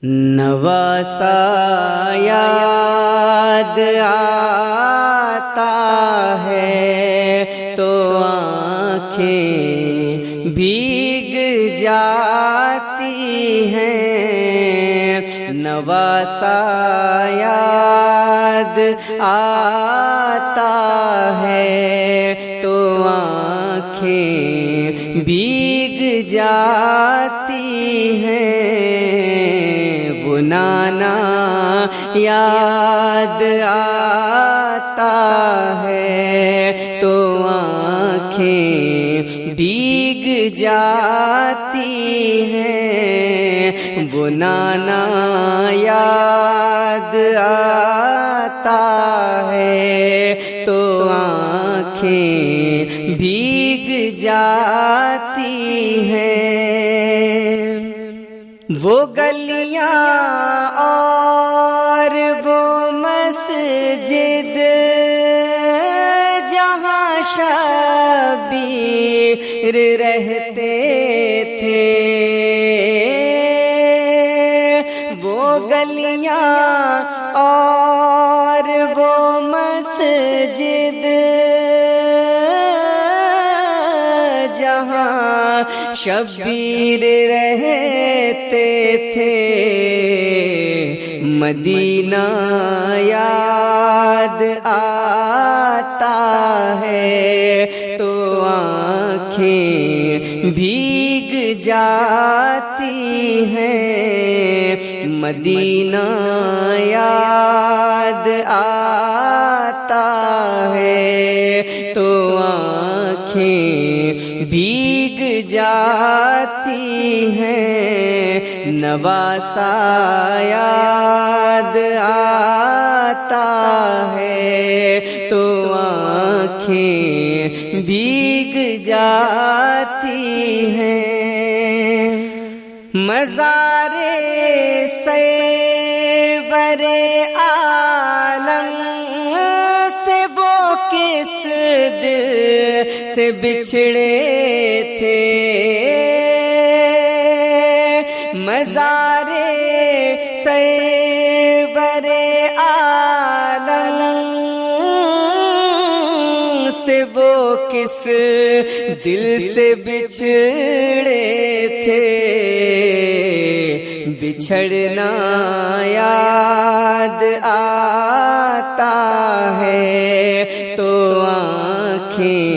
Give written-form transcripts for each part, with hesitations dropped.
نواسا یاد آتا ہے تو آنکھیں بھیگ جاتی ہیں، نواسا یاد آتا ہے تو آنکھیں بھیگ جاتی ہیں، وہ نانا یاد آتا ہے تو آنکھیں بھیگ جاتی ہیں، وہ نانا یاد آتا ہے تو آنکھیں بھیگ جاتی ہیں، وہ گلیاں اور وہ مسجد جہاں شبیر رہتے تھے، وہ گلیاں اور وہ مسجد جہاں شبیر رہتے تھے، مدینہ یاد آتا ہے تو آنکھیں بھیگ جاتی ہیں، مدینہ یاد آتا ہے تو آنکھیں بھیگ جاتی ہیں، نواسا یاد آتا ہے تو آنکھیں بھیگ جاتی ہیں، مزار سرور عالم سے وہ کس دل سے بچھڑے تھے، مزار سرور عالم سے وہ کس دل سے بچھڑے تھے، بچھڑنا یاد آتا ہے تو آنکھیں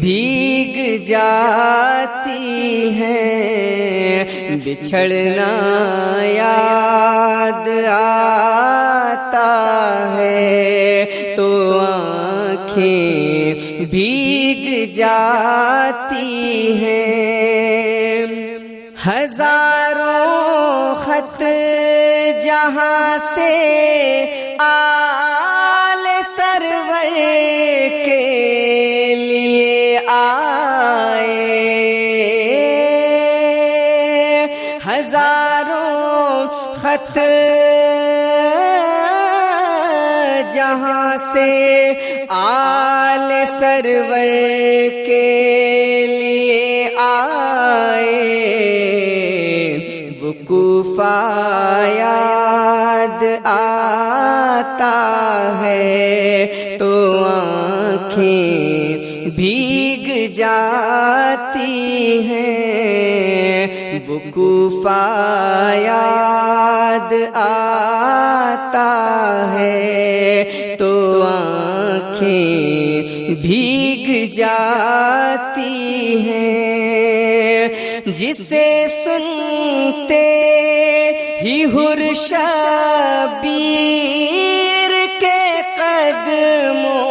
بھیگ جاتی ہیں، بچھڑنا یاد آتا ہے تو آنکھیں بھیگ جاتی ہیں، ہزاروں خط جہاں سے آل سرور کے لیے آئے، ہزاروں خط جہاں سے آل سرور کے لیے آئے، وہ کوفہ یاد آتا ہے تو آنکھیں بھیگ جاتی ہیں، وہ کوفہ یاد آتا ہے تو آنکھیں بھیگ جاتی ہیں، جسے سنتے ہی حر شبیر کے قدموں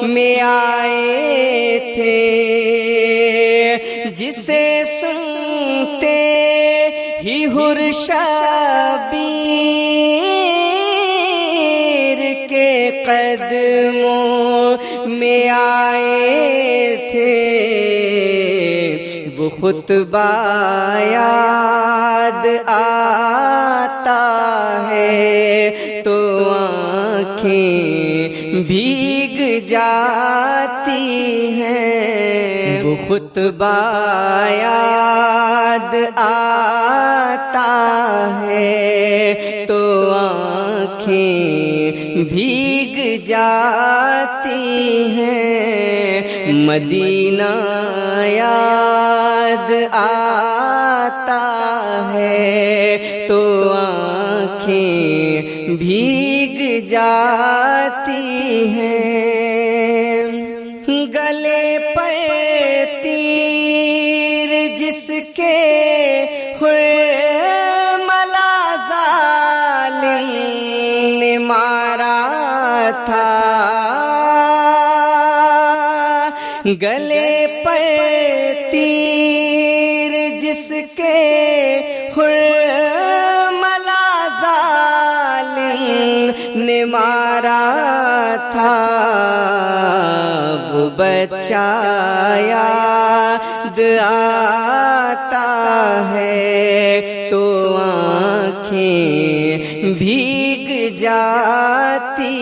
میں آئے تھے، جسے سنتے ہی حر شبیر کے قدموں میں آئے تھے، وہ خطبہ یاد آتا ہے تو آنکھیں بھیگ جاتی ہیں، وہ خطبہ یاد آتا ہے بھیگ جاتی ہیں، مدینہ یاد آتا ہے تو آنکھیں بھیگ جاتی ہیں، گلے پر تیر جس کے حرملا ظالم نے مارا تھا، گلے پر تیر جس کے حرملا ظالم نے مارا تھا، وہ بچہ یاد آتا ہے تو آنکھیں بھیگ جاتی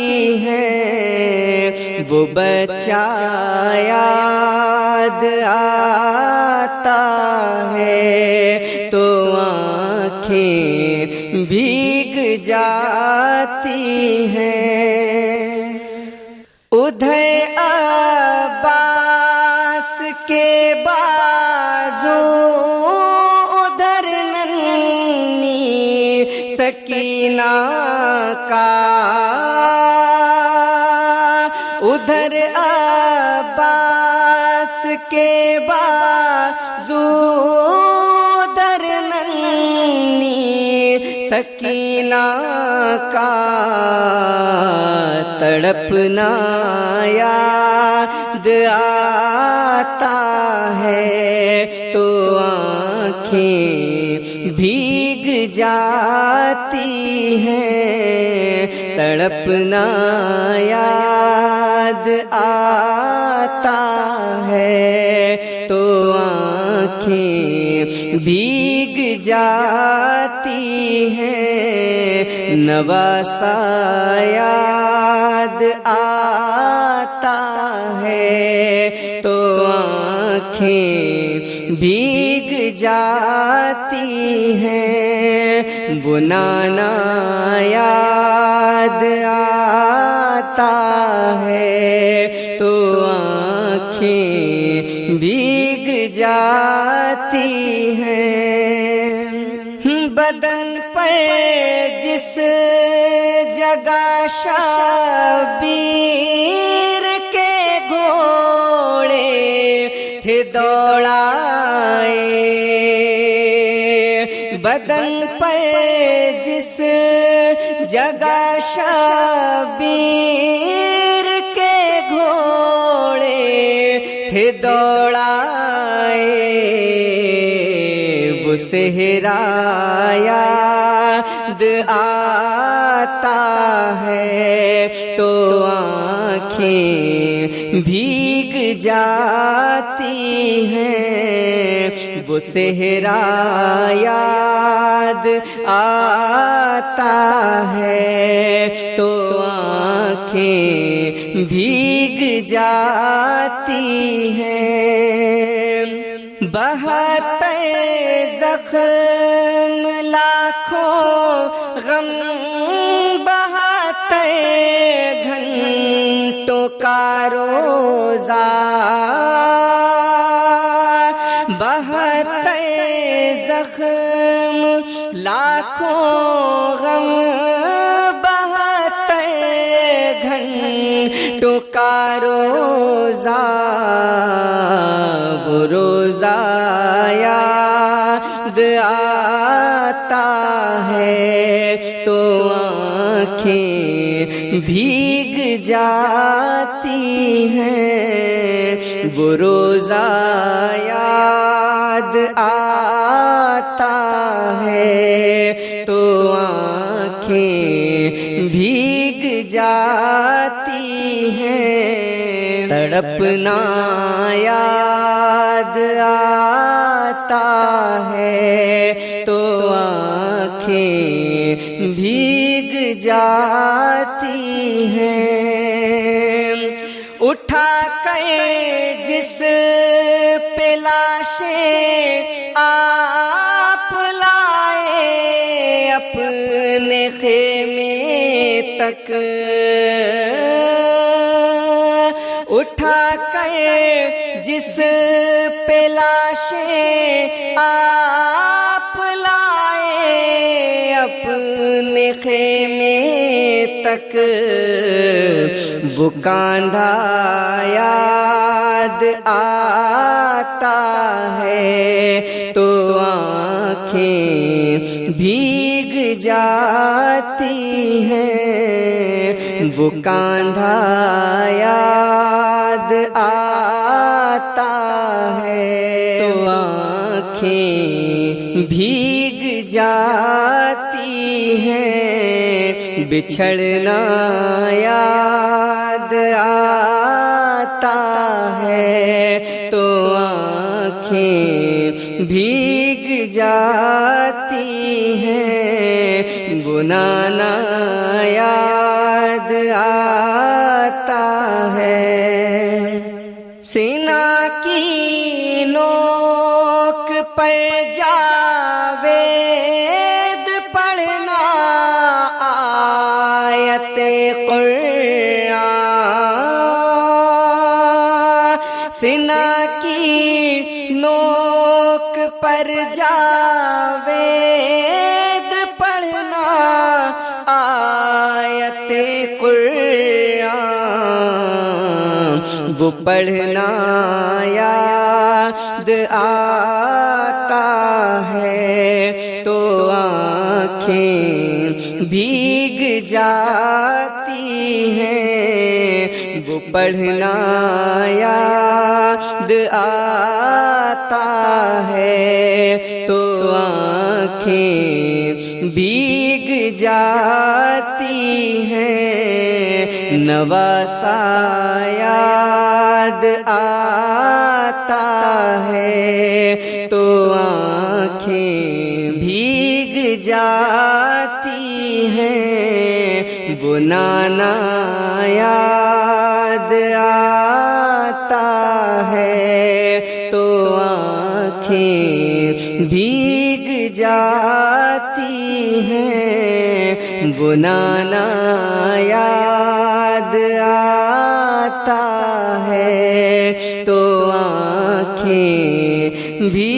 ہیں، وہ بچہ یاد آتا ہے تو آنکھیں بھیگ جاتی ہیں، ادھر عباس کے بازو، ادھر ننھی سکینہ کا، ادھر عباس کے بازو، ادھر ننھی سکینہ کا، تڑپنا یاد آتا ہے تو آنکھیں بھیگ جاتی ہیں، تڑپنا یاد آتا ہے تو آنکھیں بھیگ جاتی ہیں، نواسا یاد آتا ہے تو آنکھیں بھیگ جاتی ہیں، وہ نانا یاد آتا ہے تو آنکھیں بھیگ جاتی ہیں، بدن پر جس جگہ شبیر کے گھوڑے تھے دوڑائے، بدن پر جس جگہ شبیر کے گھوڑے تھے دوڑائے، وہ صحرا یاد آتا ہے تو آنکھیں بھیگ جاتی ہیں، وہ صحرا یاد آتا ہے تو آنکھیں بھیگ جاتی ہیں، 72 زخم لاکھوں غم، 72 گھنٹوں کا روزہ، 72 زخم لاکھوں غم، 72 گھنٹوں کا روزہ، وہ روزہ یاد آتا ہے تو آنکھیں بھیگ جاتی ہیں، وہ روزہ یاد آتا ہے تو آنکھیں بھیگ جاتی ہیں، تڑپنا یاد آتا ہے تو آنکھیں بھیگ جاتی ہیں، اٹھا کر جس پہ لاشیں آپ لائے اپنے خیمے تک، خیمے تک وہ کاندھا یاد آتا ہے تو آنکھیں بھیگ جاتی ہیں، وہ کاندھا یاد آتا ہے تو آنکھیں بھیگ جاتی ہیں، بچھڑنا یاد آتا ہے تو آنکھیں بھیگ جاتی ہیں، بنانا یاد آتا ہے۔ سینہ کی نوک پر جاوید پڑھنا آیت قرآن، سینہ کی نوک پر جاوید پڑھنا آیت قرآن، وہ پڑھنا یاد آتا ہے تو آنکھیں بھیگ جاتی ہیں، وہ پڑھنا یاد آتا ہے تو آنکھیں بھیگ جاتی ہیں، نواسا یاد آتا ہے تو آنکھیں بھیگ جاتی ہیں، بنانا یاد آتا ہے تو آنکھیں بھیگ جاتی ہیں، بنانا یاد آتا ہے تو آنکھیں بھی